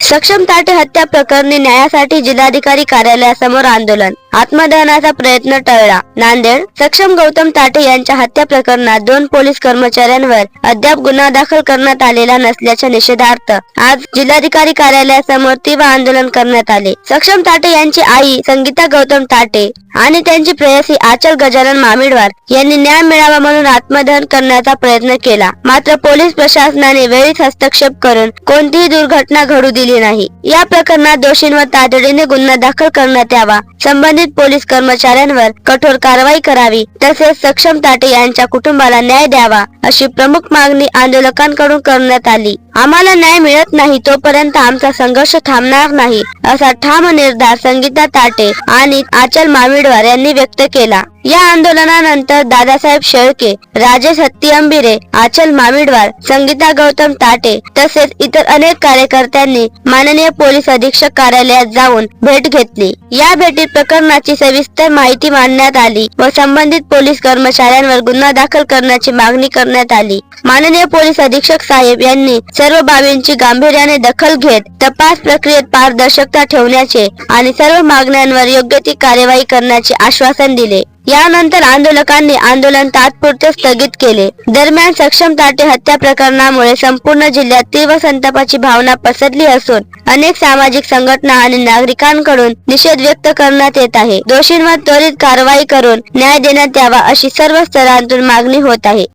सक्षम ताटे हत्या प्रकरणी न्यायासाठी जिल्हाधिकारी कार्यालयासमोर आंदोलन, आत्मदहनाचा प्रयत्न टळला. नांदेड. सक्षम गौतम ताटे यांच्या हत्या प्रकरणात 2 पोलीस कर्मचाऱ्यांवर अद्याप गुन्हा दाखल करण्यात आलेला नसल्याच्या निषेधार्थ आज जिल्हाधिकारी कार्यालयासमोर तीव्र आंदोलन करण्यात आले. सक्षम ताटे यांची आई संगीता गौतम ताटे आणि त्यांची प्रेयसी आचल गजानन मामिडवार यांनी न्याय मिळावा म्हणून आत्मदहन करण्याचा प्रयत्न केला. मात्र पोलीस प्रशासनाने वेळीच हस्तक्षेप करून कोणतीही दुर्घटना घडू दिली नाही. या प्रकरणात दोषींवर तातडीने गुन्हा दाखल करण्यात यावा, संबंधित पोलीस कर्मचाऱ्यांवर कठोर कारवाई करावी, तसेच सक्षम ताटे यांच्या कुटुंबाला न्याय द्यावा अशी प्रमुख मागणी आंदोलकांकडून करण्यात आली. आम्हाला न्याय मिळत नाही तोपर्यंत आमचा संघर्ष थांबणार नाही असा ठाम निर्धार संगीता ताटे आणि आचल मामिडवार यांनी व्यक्त केला. या आंदोलनानंतर दादासाहेब शेळके, राजेश हत्तीअंबिरे, आचल मामिडवार, संगीता गौतम ताटे तसेच इतर अनेक कार्यकर्त्यांनी माननीय पोलीस अधीक्षक कार्यालयात जाऊन भेट घेतली. या भेटीत प्रकरणाची सविस्तर माहिती मांडण्यात आली व संबंधित पोलीस कर्मचाऱ्यांवर गुन्हा दाखल करण्याची मागणी करण्यात आली. माननीय पोलीस अधीक्षक साहेब यांनी सर्व बाबींची गांभीर्याने दखल घेत तपास प्रक्रियेत पारदर्शकता ठेवण्याचे आणि सर्व मागण्यांवर योग्य ती कार्यवाही करण्याचे आश्वासन दिले. यानंतर आंदोलकांनी आंदोलन तात्पुरते स्थगित केले. दरम्यान सक्षम ताटे हत्या प्रकरणामुळे संपूर्ण जिल्ह्यात तीव्र संतापाची भावना पसरली असून अनेक सामाजिक संघटना आणि नागरिकांकडून निषेध व्यक्त करण्यात येत आहे. दोषींवर त्वरित कारवाई करून न्याय देण्यात यावा अशी सर्व स्तरांतून मागणी होत आहे.